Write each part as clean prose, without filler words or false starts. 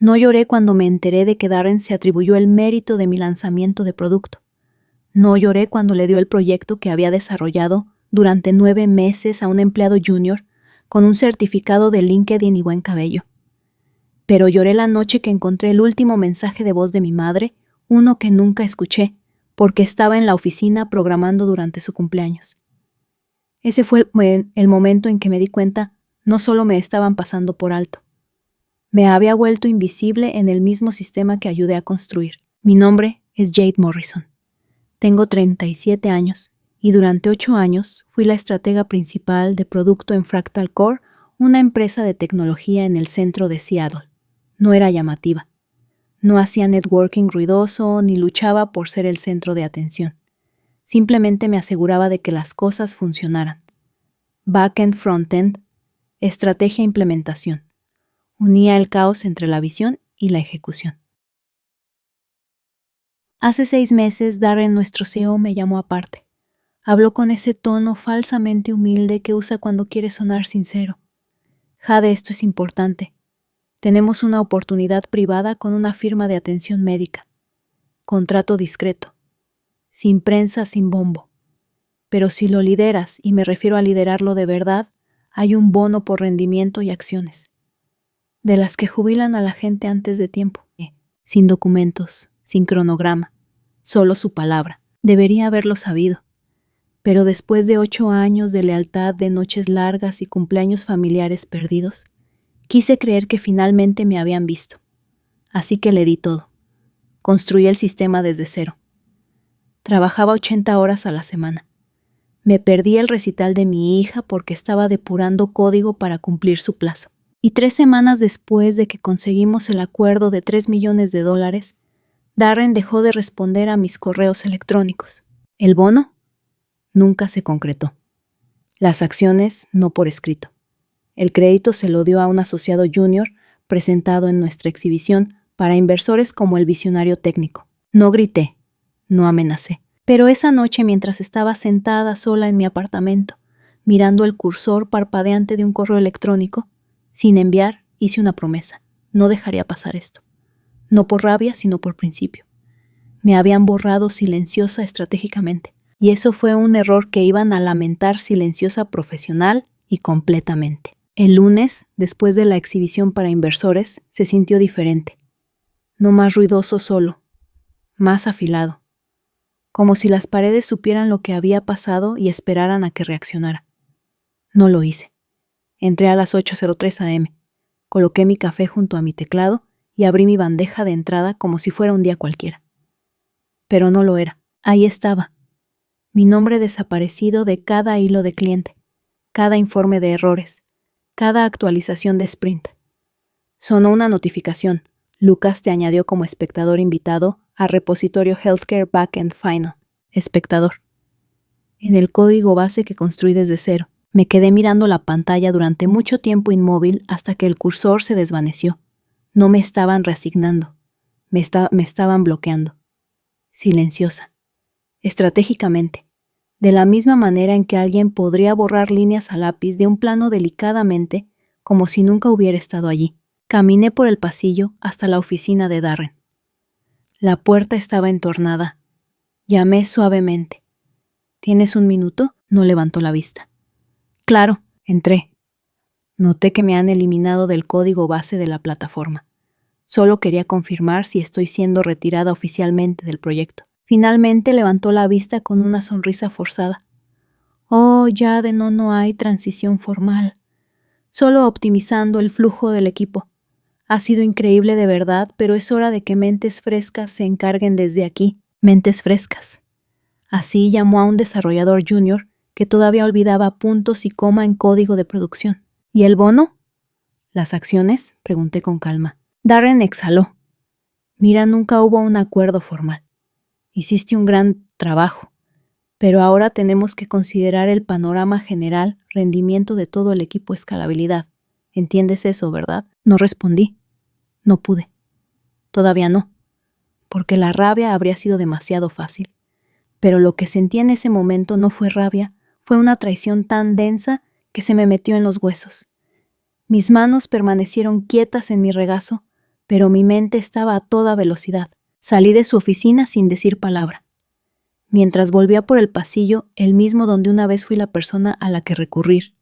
No lloré cuando me enteré de que Darren se atribuyó el mérito de mi lanzamiento de producto. No lloré cuando le dio el proyecto que había desarrollado durante 9 meses a un empleado junior con un certificado de LinkedIn y buen cabello. Pero lloré la noche que encontré el último mensaje de voz de mi madre, uno que nunca escuché, porque estaba en la oficina programando durante su cumpleaños. Ese fue el momento en que me di cuenta, no solo me estaban pasando por alto. Me había vuelto invisible en el mismo sistema que ayudé a construir. Mi nombre es Jade Morrison. Tengo 37 años y durante 8 años fui la estratega principal de producto en Fractal Core, una empresa de tecnología en el centro de Seattle. No era llamativa. No hacía networking ruidoso ni luchaba por ser el centro de atención. Simplemente me aseguraba de que las cosas funcionaran. Backend, frontend, estrategia e implementación. Unía el caos entre la visión y la ejecución. Hace 6 meses, Darren, nuestro CEO, me llamó aparte. Habló con ese tono falsamente humilde que usa cuando quiere sonar sincero. Jade, esto es importante. Tenemos una oportunidad privada con una firma de atención médica. Contrato discreto. Sin prensa, sin bombo. Pero si lo lideras, y me refiero a liderarlo de verdad, hay un bono por rendimiento y acciones. De las que jubilan a la gente antes de tiempo. Sin documentos, sin cronograma, solo su palabra. Debería haberlo sabido. Pero después de 8 años de lealtad, de noches largas y cumpleaños familiares perdidos, quise creer que finalmente me habían visto. Así que le di todo. Construí el sistema desde cero. Trabajaba 80 horas a la semana. Me perdí el recital de mi hija porque estaba depurando código para cumplir su plazo. Y 3 semanas después de que conseguimos el acuerdo de $3 millones, Darren dejó de responder a mis correos electrónicos. ¿El bono? Nunca se concretó. Las acciones no por escrito. El crédito se lo dio a un asociado junior presentado en nuestra exhibición para inversores como el visionario técnico. No grité, no amenacé. Pero esa noche, mientras estaba sentada sola en mi apartamento, mirando el cursor parpadeante de un correo electrónico, sin enviar, hice una promesa. No dejaría pasar esto. No por rabia, sino por principio. Me habían borrado silenciosa estratégicamente. Y eso fue un error que iban a lamentar silenciosa profesional y completamente. El lunes, después de la exhibición para inversores, se sintió diferente. No más ruidoso solo, más afilado. Como si las paredes supieran lo que había pasado y esperaran a que reaccionara. No lo hice. Entré a las 8:03 a.m., coloqué mi café junto a mi teclado y abrí mi bandeja de entrada como si fuera un día cualquiera. Pero no lo era. Ahí estaba. Mi nombre desaparecido de cada hilo de cliente, cada informe de errores, cada actualización de sprint. Sonó una notificación. Lucas te añadió como espectador invitado a repositorio Healthcare Backend Final. Espectador. En el código base que construí desde cero. Me quedé mirando la pantalla durante mucho tiempo inmóvil hasta que el cursor se desvaneció. No me estaban reasignando. Me estaban bloqueando. Silenciosa. Estratégicamente. De la misma manera en que alguien podría borrar líneas a lápiz de un plano delicadamente, como si nunca hubiera estado allí. Caminé por el pasillo hasta la oficina de Darren. La puerta estaba entornada. Llamé suavemente. ¿Tienes un minuto? No levantó la vista. Claro, entré. Noté que me han eliminado del código base de la plataforma. Solo quería confirmar si estoy siendo retirada oficialmente del proyecto. Finalmente levantó la vista con una sonrisa forzada. Oh, ya no hay transición formal. Solo optimizando el flujo del equipo. Ha sido increíble de verdad, pero es hora de que mentes frescas se encarguen desde aquí. Mentes frescas. Así llamó a un desarrollador junior que todavía olvidaba puntos y coma en código de producción. ¿Y el bono? ¿Las acciones? Pregunté con calma. Darren exhaló. Mira, nunca hubo un acuerdo formal. Hiciste un gran trabajo, pero ahora tenemos que considerar el panorama general, rendimiento de todo el equipo, escalabilidad. ¿Entiendes eso, verdad? No respondí. No pude. Todavía no, porque la rabia habría sido demasiado fácil. Pero lo que sentí en ese momento no fue rabia, fue una traición tan densa que se me metió en los huesos. Mis manos permanecieron quietas en mi regazo, pero mi mente estaba a toda velocidad. Salí de su oficina sin decir palabra. Mientras volvía por el pasillo, el mismo donde una vez fui la persona a la que recurrir,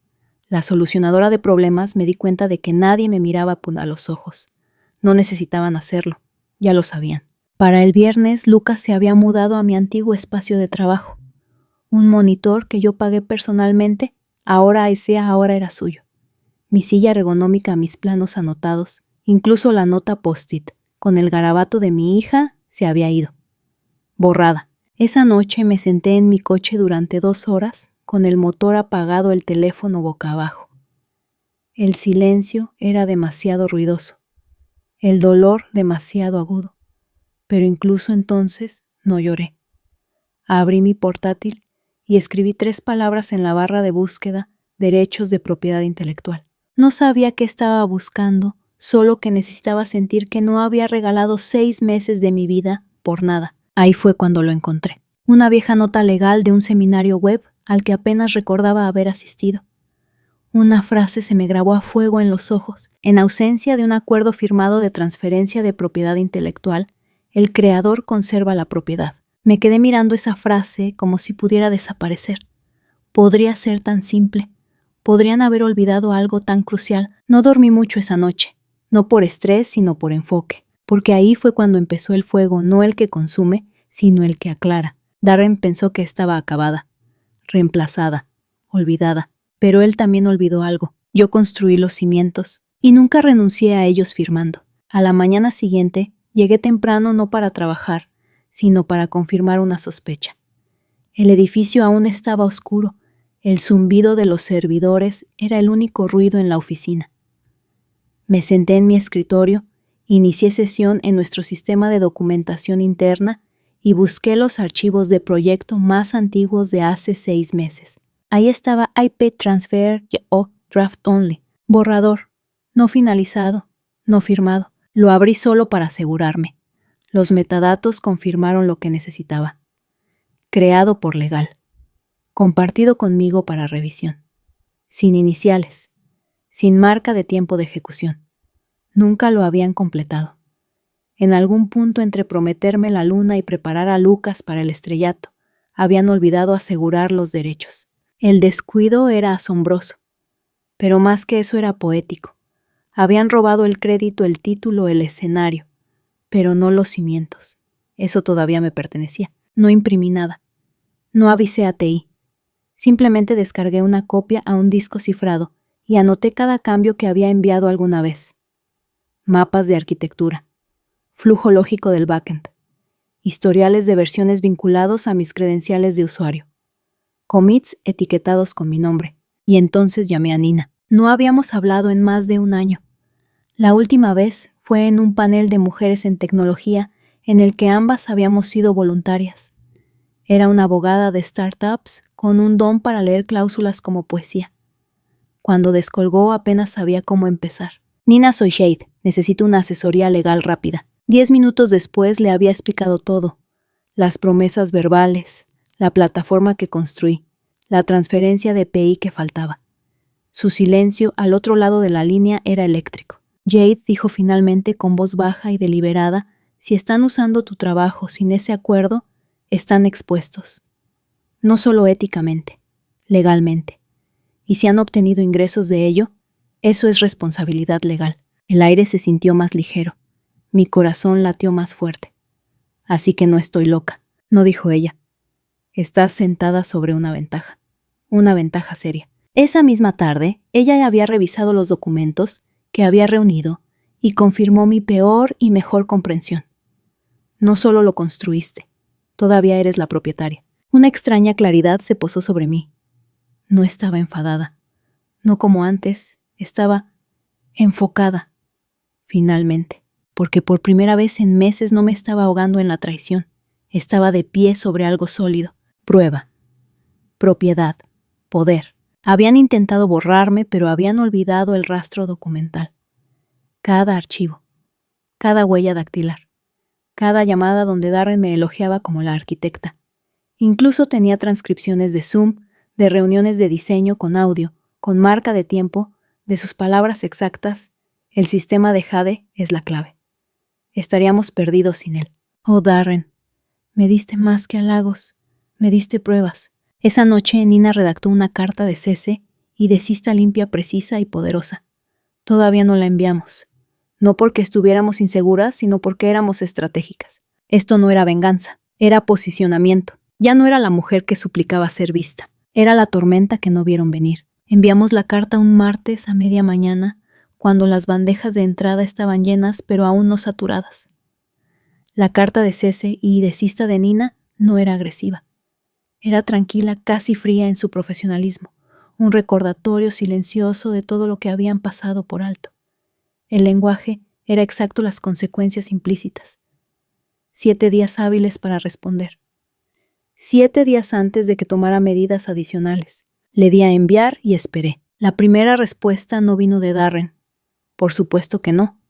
la solucionadora de problemas, me di cuenta de que nadie me miraba a los ojos. No necesitaban hacerlo, ya lo sabían. Para el viernes, Lucas se había mudado a mi antiguo espacio de trabajo. Un monitor que yo pagué personalmente, ahora era suyo. Mi silla ergonómica, mis planos anotados, incluso la nota post-it, con el garabato de mi hija, se había ido. Borrada. Esa noche me senté en mi coche durante 2 horas, con el motor apagado, el teléfono boca abajo. El silencio era demasiado ruidoso, el dolor demasiado agudo, pero incluso entonces no lloré. Abrí mi portátil y escribí 3 palabras en la barra de búsqueda: derechos de propiedad intelectual. No sabía qué estaba buscando, solo que necesitaba sentir que no había regalado 6 meses de mi vida por nada. Ahí fue cuando lo encontré. Una vieja nota legal de un seminario web al que apenas recordaba haber asistido. Una frase se me grabó a fuego en los ojos. En ausencia de un acuerdo firmado de transferencia de propiedad intelectual, el creador conserva la propiedad. Me quedé mirando esa frase como si pudiera desaparecer. Podría ser tan simple. Podrían haber olvidado algo tan crucial. No dormí mucho esa noche, no por estrés, sino por enfoque, porque ahí fue cuando empezó el fuego, no el que consume, sino el que aclara. Darren pensó que estaba acabada, reemplazada, olvidada, pero él también olvidó algo. Yo construí los cimientos y nunca renuncié a ellos firmando. A la mañana siguiente llegué temprano no para trabajar, sino para confirmar una sospecha. El edificio aún estaba oscuro. El zumbido de los servidores era el único ruido en la oficina. Me senté en mi escritorio, inicié sesión en nuestro sistema de documentación interna y busqué los archivos de proyecto más antiguos de hace 6 meses. Ahí estaba IP Transfer o Draft Only, borrador, no finalizado, no firmado. Lo abrí solo para asegurarme. Los metadatos confirmaron lo que necesitaba. Creado por legal. Compartido conmigo para revisión. Sin iniciales. Sin marca de tiempo de ejecución. Nunca lo habían completado. En algún punto entre prometerme la luna y preparar a Lucas para el estrellato, habían olvidado asegurar los derechos. El descuido era asombroso, pero más que eso era poético. Habían robado el crédito, el título, el escenario, pero no los cimientos. Eso todavía me pertenecía. No imprimí nada. No avisé a TI. Simplemente descargué una copia a un disco cifrado y anoté cada cambio que había enviado alguna vez. Mapas de arquitectura. Flujo lógico del backend. Historiales de versiones vinculados a mis credenciales de usuario. Commits etiquetados con mi nombre. Y entonces llamé a Nina. No habíamos hablado en más de 1 año. La última vez fue en un panel de mujeres en tecnología en el que ambas habíamos sido voluntarias. Era una abogada de startups con un don para leer cláusulas como poesía. Cuando descolgó apenas sabía cómo empezar. Nina, soy Jade. Necesito una asesoría legal rápida. 10 minutos después le había explicado todo. Las promesas verbales, la plataforma que construí, la transferencia de API que faltaba. Su silencio al otro lado de la línea era eléctrico. Jade dijo finalmente con voz baja y deliberada: si están usando tu trabajo sin ese acuerdo, están expuestos. No solo éticamente, legalmente. Y si han obtenido ingresos de ello, eso es responsabilidad legal. El aire se sintió más ligero. Mi corazón latió más fuerte. Así que no estoy loca, no dijo ella. Estás sentada sobre una ventaja seria. Esa misma tarde, ella había revisado los documentos que había reunido y confirmó mi peor y mejor comprensión. No solo lo construiste, todavía eres la propietaria. Una extraña claridad se posó sobre mí. No estaba enfadada. No como antes, estaba enfocada. Finalmente, porque por primera vez en meses no me estaba ahogando en la traición. Estaba de pie sobre algo sólido. Prueba. Propiedad. Poder. Habían intentado borrarme, pero habían olvidado el rastro documental. Cada archivo. Cada huella dactilar. Cada llamada donde Darren me elogiaba como la arquitecta. Incluso tenía transcripciones de Zoom, de reuniones de diseño con audio, con marca de tiempo, de sus palabras exactas. El sistema de Jade es la clave. Estaríamos perdidos sin él. Oh, Darren, me diste más que halagos, me diste pruebas. Esa noche Nina redactó una carta de cese y desista limpia, precisa y poderosa. Todavía no la enviamos. No porque estuviéramos inseguras, sino porque éramos estratégicas. Esto no era venganza, era posicionamiento. Ya no era la mujer que suplicaba ser vista, era la tormenta que no vieron venir. Enviamos la carta un martes a media mañana, cuando las bandejas de entrada estaban llenas, pero aún no saturadas. La carta de cese y desista de Nina no era agresiva. Era tranquila, casi fría en su profesionalismo, un recordatorio silencioso de todo lo que habían pasado por alto. El lenguaje era exacto, las consecuencias implícitas. 7 días hábiles para responder. 7 días antes de que tomara medidas adicionales. Le di a enviar y esperé. La primera respuesta no vino de Darren. Por supuesto que no.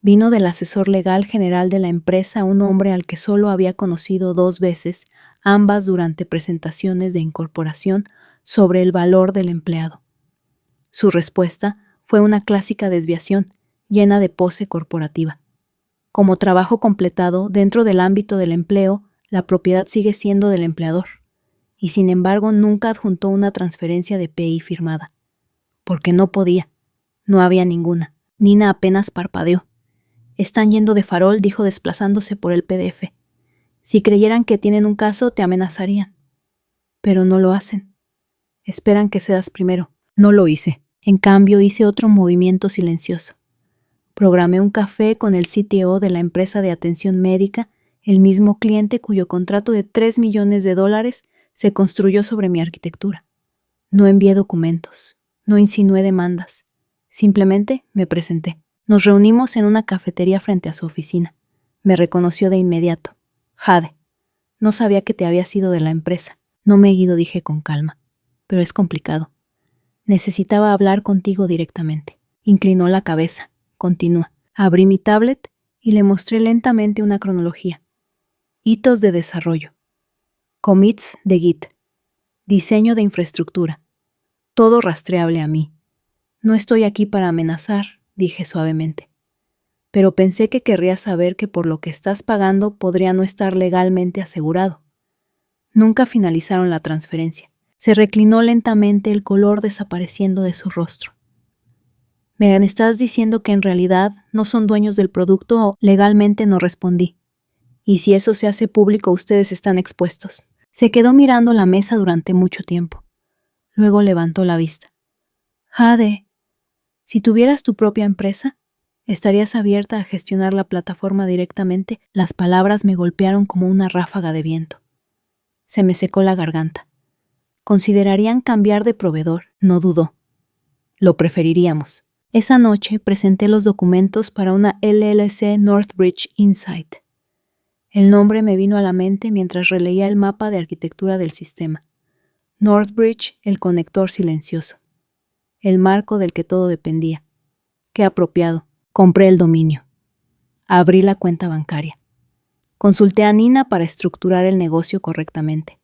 Vino del asesor legal general de la empresa, un hombre al que solo había conocido 2 veces, ambas durante presentaciones de incorporación sobre el valor del empleado. Su respuesta fue una clásica desviación, llena de pose corporativa. Como trabajo completado dentro del ámbito del empleo, la propiedad sigue siendo del empleador, y sin embargo nunca adjuntó una transferencia de PI firmada. Porque no podía. No había ninguna. Nina apenas parpadeó. Están yendo de farol, dijo desplazándose por el PDF. Si creyeran que tienen un caso, te amenazarían. Pero no lo hacen. Esperan que cedas primero. No lo hice. En cambio, hice otro movimiento silencioso. Programé un café con el CTO de la empresa de atención médica, el mismo cliente cuyo contrato de $3 millones se construyó sobre mi arquitectura. No envié documentos, no insinué demandas. Simplemente me presenté. Nos reunimos en una cafetería frente a su oficina. Me reconoció de inmediato. Jade, no sabía que te habías ido de la empresa. No me he ido, dije con calma. Pero es complicado. Necesitaba hablar contigo directamente. Inclinó la cabeza. Continúa. Abrí mi tablet y le mostré lentamente una cronología. Hitos de desarrollo. Commits de Git. Diseño de infraestructura. Todo rastreable a mí. No estoy aquí para amenazar, dije suavemente. Pero pensé que querrías saber que por lo que estás pagando podría no estar legalmente asegurado. Nunca finalizaron la transferencia. Se reclinó lentamente, el color desapareciendo de su rostro. ¿Me estás diciendo que en realidad no son dueños del producto o legalmente? No respondí? Y si eso se hace público, ustedes están expuestos. Se quedó mirando la mesa durante mucho tiempo. Luego levantó la vista. Jade, si tuvieras tu propia empresa, ¿estarías abierta a gestionar la plataforma directamente? Las palabras me golpearon como una ráfaga de viento. Se me secó la garganta. Considerarían cambiar de proveedor, no dudó. Lo preferiríamos. Esa noche presenté los documentos para una LLC Northbridge Insight. El nombre me vino a la mente mientras releía el mapa de arquitectura del sistema. Northbridge, el conector silencioso. El marco del que todo dependía. Qué apropiado. Compré el dominio. Abrí la cuenta bancaria. Consulté a Nina para estructurar el negocio correctamente.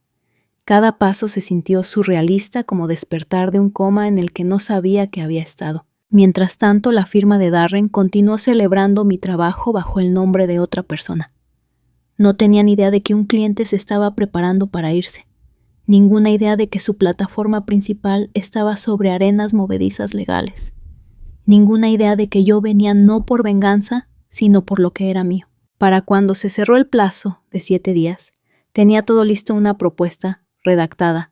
Cada paso se sintió surrealista, como despertar de un coma en el que no sabía que había estado. Mientras tanto, la firma de Darren continuó celebrando mi trabajo bajo el nombre de otra persona. No tenían idea de que un cliente se estaba preparando para irse. Ninguna idea de que su plataforma principal estaba sobre arenas movedizas legales. Ninguna idea de que yo venía no por venganza, sino por lo que era mío. Para cuando se cerró el plazo de 7 días, tenía todo listo: una propuesta redactada,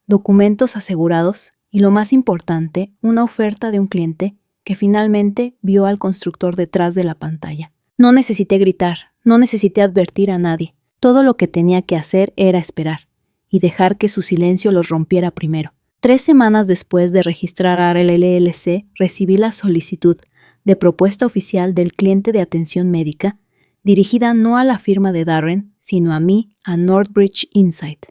documentos asegurados y, lo más importante, una oferta de un cliente que finalmente vio al constructor detrás de la pantalla. No necesité gritar, no necesité advertir a nadie. Todo lo que tenía que hacer era esperar y dejar que su silencio los rompiera primero. 3 semanas después de registrar el LLC, recibí la solicitud de propuesta oficial del cliente de atención médica, dirigida no a la firma de Darren, sino a mí, a Northbridge Insight.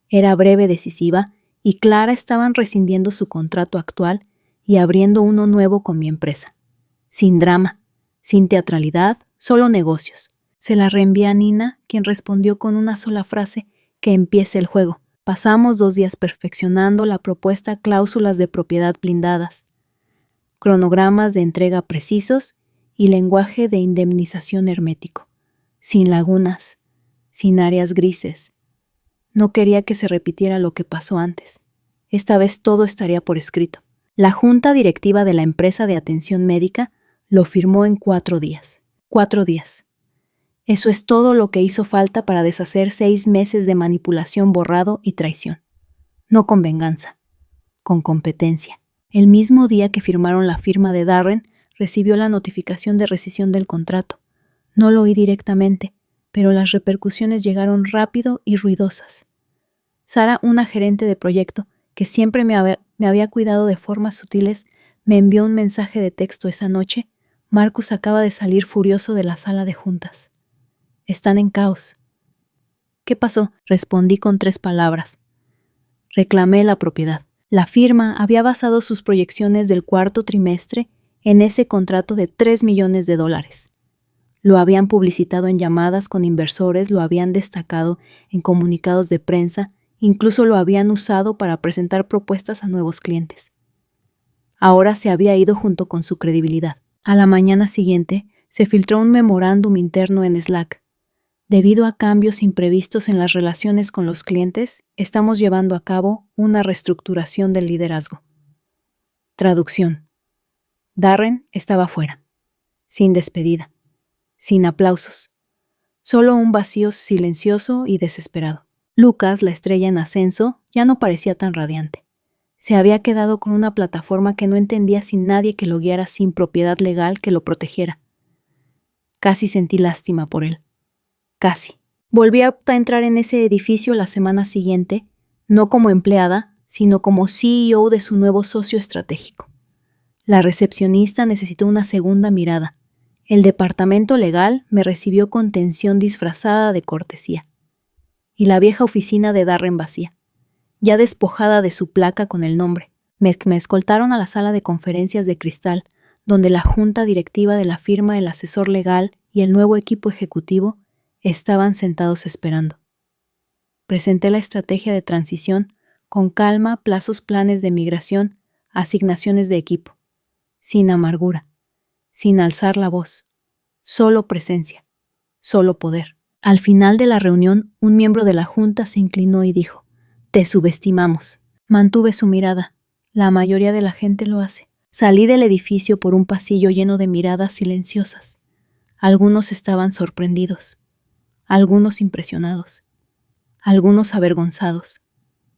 Era breve, decisiva y clara. Estaban rescindiendo su contrato actual y abriendo uno nuevo con mi empresa. Sin drama, sin teatralidad, solo negocios. Se la reenvié a Nina, quien respondió con una sola frase: que empiece el juego. Pasamos 2 días perfeccionando la propuesta, cláusulas de propiedad blindadas, cronogramas de entrega precisos y lenguaje de indemnización hermético, sin lagunas, sin áreas grises. No quería que se repitiera lo que pasó antes. Esta vez todo estaría por escrito. La junta directiva de la empresa de atención médica lo firmó en 4 días. 4 días. Eso es todo lo que hizo falta para deshacer 6 meses de manipulación, borrado y traición. No con venganza, con competencia. El mismo día que firmaron la firma de Darren, recibió la notificación de rescisión del contrato. No lo oí directamente, pero las repercusiones llegaron rápido y ruidosas. Sara, una gerente de proyecto que siempre me había cuidado de formas sutiles, me envió un mensaje de texto esa noche. Marcus acaba de salir furioso de la sala de juntas. Están en caos. ¿Qué pasó? Respondí con 3 palabras. Reclamé la propiedad. La firma había basado sus proyecciones del 4º trimestre en ese contrato de $3 millones. Lo habían publicitado en llamadas con inversores, lo habían destacado en comunicados de prensa, incluso lo habían usado para presentar propuestas a nuevos clientes. Ahora se había ido junto con su credibilidad. A la mañana siguiente, se filtró un memorándum interno en Slack. Debido a cambios imprevistos en las relaciones con los clientes, estamos llevando a cabo una reestructuración del liderazgo. Traducción. Darren estaba fuera, sin despedida, sin aplausos, solo un vacío silencioso y desesperado. Lucas, la estrella en ascenso, ya no parecía tan radiante. Se había quedado con una plataforma que no entendía sin nadie que lo guiara, sin propiedad legal que lo protegiera. Casi sentí lástima por él. Casi. Volví a entrar en ese edificio la semana siguiente, no como empleada, sino como CEO de su nuevo socio estratégico. La recepcionista necesitó una segunda mirada. El departamento legal me recibió con tensión disfrazada de cortesía. Y la vieja oficina de Darren vacía, ya despojada de su placa con el nombre. Me escoltaron a la sala de conferencias de cristal, donde la junta directiva de la firma, el asesor legal y el nuevo equipo ejecutivo estaban sentados esperando. Presenté la estrategia de transición con calma, plazos, planes de migración, asignaciones de equipo. Sin amargura, sin alzar la voz, solo presencia, solo poder. Al final de la reunión, un miembro de la junta se inclinó y dijo: «Te subestimamos». Mantuve su mirada. La mayoría de la gente lo hace. Salí del edificio por un pasillo lleno de miradas silenciosas. Algunos estaban sorprendidos, algunos impresionados, algunos avergonzados,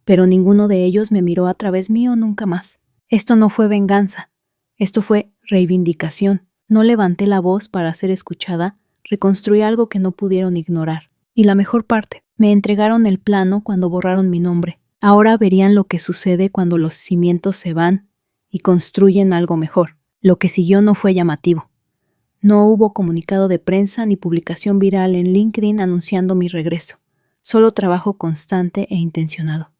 pero ninguno de ellos me miró a través mío nunca más. Esto no fue venganza, esto fue reivindicación. No levanté la voz para ser escuchada, reconstruí algo que no pudieron ignorar. Y la mejor parte, me entregaron el plano cuando borraron mi nombre. Ahora verían lo que sucede cuando los cimientos se van y construyen algo mejor. Lo que siguió no fue llamativo. No hubo comunicado de prensa ni publicación viral en LinkedIn anunciando mi regreso. Solo trabajo constante e intencionado.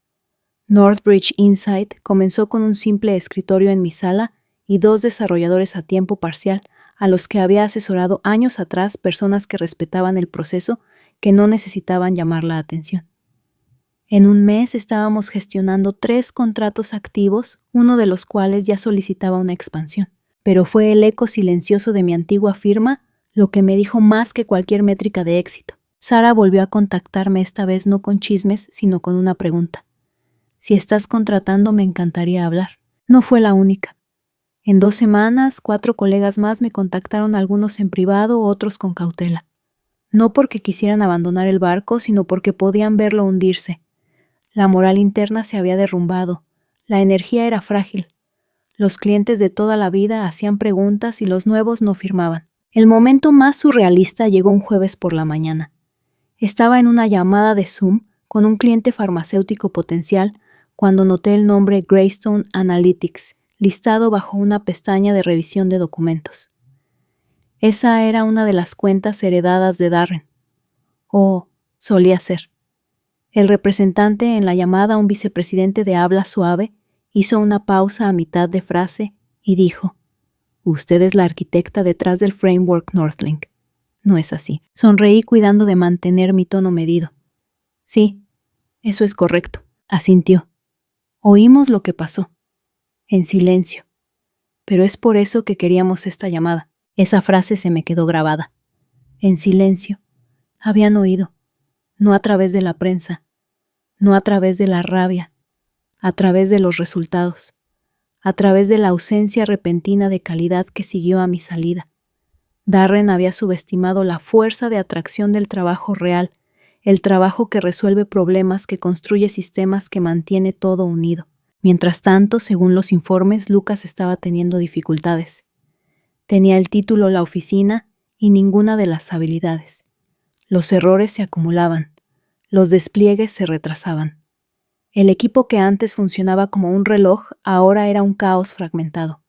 Northbridge Insight comenzó con un simple escritorio en mi sala y 2 desarrolladores a tiempo parcial a los que había asesorado años atrás, personas que respetaban el proceso, que no necesitaban llamar la atención. En un mes estábamos gestionando 3 contratos activos, uno de los cuales ya solicitaba una expansión. Pero fue el eco silencioso de mi antigua firma lo que me dijo más que cualquier métrica de éxito. Sara volvió a contactarme, esta vez no con chismes, sino con una pregunta. Si estás contratando, me encantaría hablar. No fue la única. En 2 semanas, 4 colegas más me contactaron, algunos en privado, otros con cautela. No porque quisieran abandonar el barco, sino porque podían verlo hundirse. La moral interna se había derrumbado. La energía era frágil. Los clientes de toda la vida hacían preguntas y los nuevos no firmaban. El momento más surrealista llegó un jueves por la mañana. Estaba en una llamada de Zoom con un cliente farmacéutico potencial cuando noté el nombre Greystone Analytics listado bajo una pestaña de revisión de documentos. Esa era una de las cuentas heredadas de Darren. O solía ser. El representante en la llamada, un vicepresidente de habla suave, hizo una pausa a mitad de frase y dijo: «Usted es la arquitecta detrás del framework Northlink». No es así. Sonreí cuidando de mantener mi tono medido. «Sí, eso es correcto», asintió. Oímos lo que pasó. En silencio. Pero es por eso que queríamos esta llamada. Esa frase se me quedó grabada. En silencio, habían oído, no a través de la prensa, no a través de la rabia, a través de los resultados, a través de la ausencia repentina de calidad que siguió a mi salida. Darren había subestimado la fuerza de atracción del trabajo real, el trabajo que resuelve problemas, que construye sistemas, que mantiene todo unido. Mientras tanto, según los informes, Lucas estaba teniendo dificultades. Tenía el título, la oficina y ninguna de las habilidades. Los errores se acumulaban, los despliegues se retrasaban. El equipo que antes funcionaba como un reloj ahora era un caos fragmentado.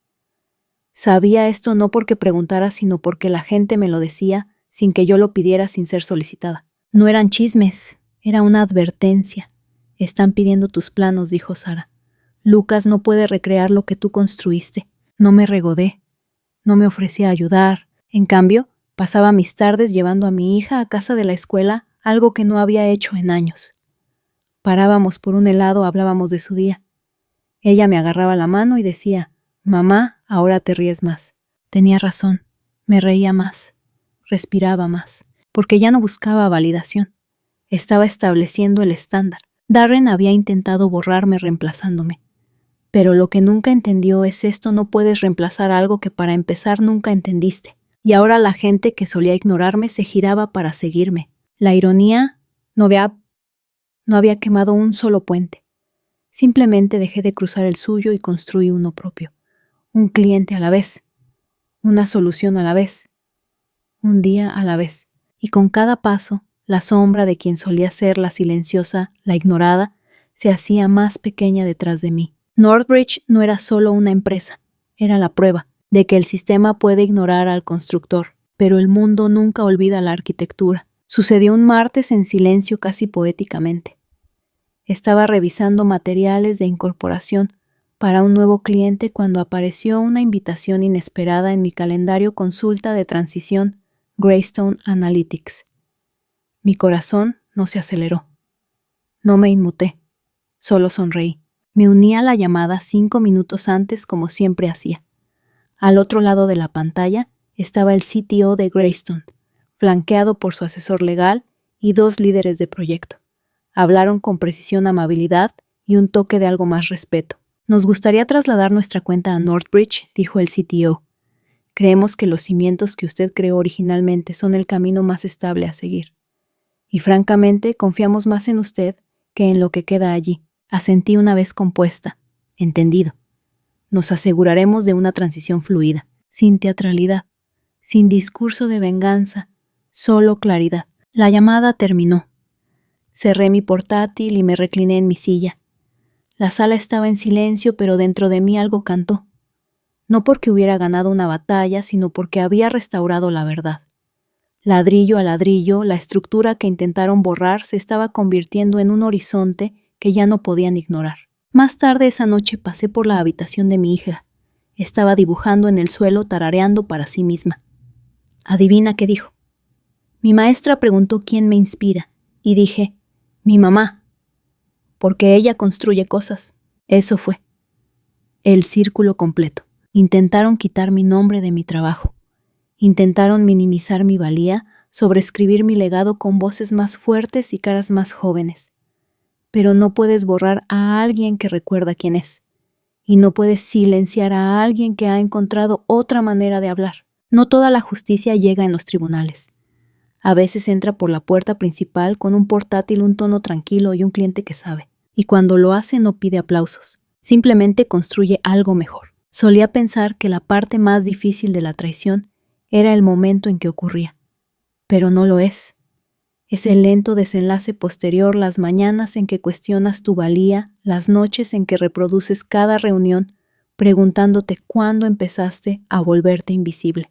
Sabía esto no porque preguntara, sino porque la gente me lo decía sin que yo lo pidiera, sin ser solicitada. No eran chismes, era una advertencia. Están pidiendo tus planos, dijo Sara. Lucas no puede recrear lo que tú construiste. No me regodé, no me ofrecí a ayudar. En cambio, pasaba mis tardes llevando a mi hija a casa de la escuela, algo que no había hecho en años. Parábamos por un helado, hablábamos de su día. Ella me agarraba la mano y decía, «Mamá, ahora te ríes más». Tenía razón, me reía más, respiraba más, porque ya no buscaba validación. Estaba estableciendo el estándar. Darren había intentado borrarme reemplazándome. Pero lo que nunca entendió es esto: no puedes reemplazar algo que para empezar nunca entendiste. Y ahora la gente que solía ignorarme se giraba para seguirme. La ironía no había quemado un solo puente. Simplemente dejé de cruzar el suyo y construí uno propio. Un cliente a la vez, una solución a la vez, un día a la vez. Y con cada paso, la sombra de quien solía ser la silenciosa, la ignorada, se hacía más pequeña detrás de mí. Northbridge no era solo una empresa, era la prueba de que el sistema puede ignorar al constructor, pero el mundo nunca olvida la arquitectura. Sucedió un martes en silencio, casi poéticamente. Estaba revisando materiales de incorporación para un nuevo cliente cuando apareció una invitación inesperada en mi calendario: consulta de transición Greystone Analytics. Mi corazón no se aceleró. No me inmuté, solo sonreí. Me uní a la llamada 5 minutos antes, como siempre hacía. Al otro lado de la pantalla estaba el CTO de Greystone, flanqueado por su asesor legal y 2 líderes de proyecto. Hablaron con precisión, amabilidad y un toque de algo más respeto. Nos gustaría trasladar nuestra cuenta a Northbridge, dijo el CTO. Creemos que los cimientos que usted creó originalmente son el camino más estable a seguir. Y francamente, confiamos más en usted que en lo que queda allí. Asentí una vez compuesta. Entendido. Nos aseguraremos de una transición fluida, sin teatralidad, sin discurso de venganza, solo claridad. La llamada terminó. Cerré mi portátil y me recliné en mi silla. La sala estaba en silencio, pero dentro de mí algo cantó. No porque hubiera ganado una batalla, sino porque había restaurado la verdad. Ladrillo a ladrillo, la estructura que intentaron borrar se estaba convirtiendo en un horizonte que ya no podían ignorar. Más tarde esa noche pasé por la habitación de mi hija. Estaba dibujando en el suelo, tarareando para sí misma. Adivina qué dijo. Mi maestra preguntó quién me inspira, y dije, mi mamá, porque ella construye cosas. Eso fue. El círculo completo. Intentaron quitar mi nombre de mi trabajo. Intentaron minimizar mi valía, sobreescribir mi legado con voces más fuertes y caras más jóvenes. Pero no puedes borrar a alguien que recuerda quién es. Y no puedes silenciar a alguien que ha encontrado otra manera de hablar. No toda la justicia llega en los tribunales. A veces entra por la puerta principal con un portátil, un tono tranquilo y un cliente que sabe. Y cuando lo hace no pide aplausos. Simplemente construye algo mejor. Solía pensar que la parte más difícil de la traición era el momento en que ocurría. Pero no lo es. Es el lento desenlace posterior, las mañanas en que cuestionas tu valía, las noches en que reproduces cada reunión, preguntándote cuándo empezaste a volverte invisible.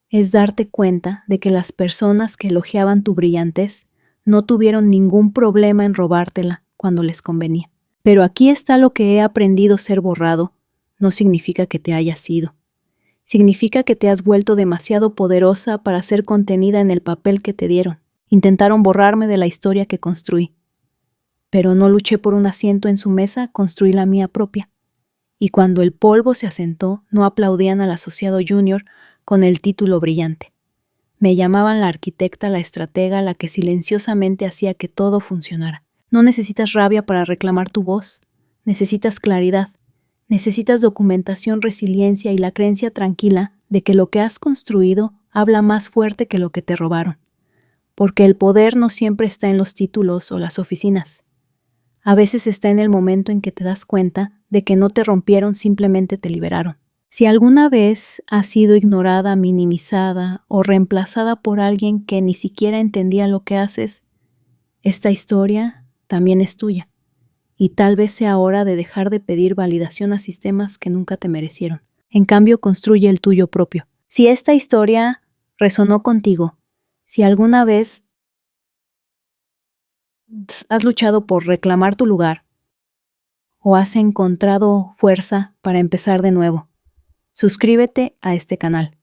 Es darte cuenta de que las personas que elogiaban tu brillantez no tuvieron ningún problema en robártela cuando les convenía. Pero aquí está lo que he aprendido: ser borrado no significa que te hayas ido. Significa que te has vuelto demasiado poderosa para ser contenida en el papel que te dieron. Intentaron borrarme de la historia que construí. Pero no luché por un asiento en su mesa, construí la mía propia. Y cuando el polvo se asentó, no aplaudían al asociado junior con el título brillante. Me llamaban la arquitecta, la estratega, la que silenciosamente hacía que todo funcionara. No necesitas rabia para reclamar tu voz. Necesitas claridad. Necesitas documentación, resiliencia y la creencia tranquila de que lo que has construido habla más fuerte que lo que te robaron. Porque el poder no siempre está en los títulos o las oficinas. A veces está en el momento en que te das cuenta de que no te rompieron, simplemente te liberaron. Si alguna vez has sido ignorada, minimizada o reemplazada por alguien que ni siquiera entendía lo que haces, esta historia también es tuya. Y tal vez sea hora de dejar de pedir validación a sistemas que nunca te merecieron. En cambio, construye el tuyo propio. Si esta historia resonó contigo, si alguna vez has luchado por reclamar tu lugar o has encontrado fuerza para empezar de nuevo, suscríbete a este canal.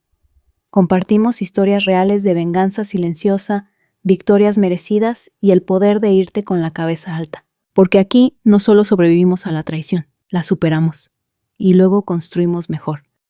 Compartimos historias reales de venganza silenciosa, victorias merecidas y el poder de irte con la cabeza alta. Porque aquí no solo sobrevivimos a la traición, la superamos y luego construimos mejor.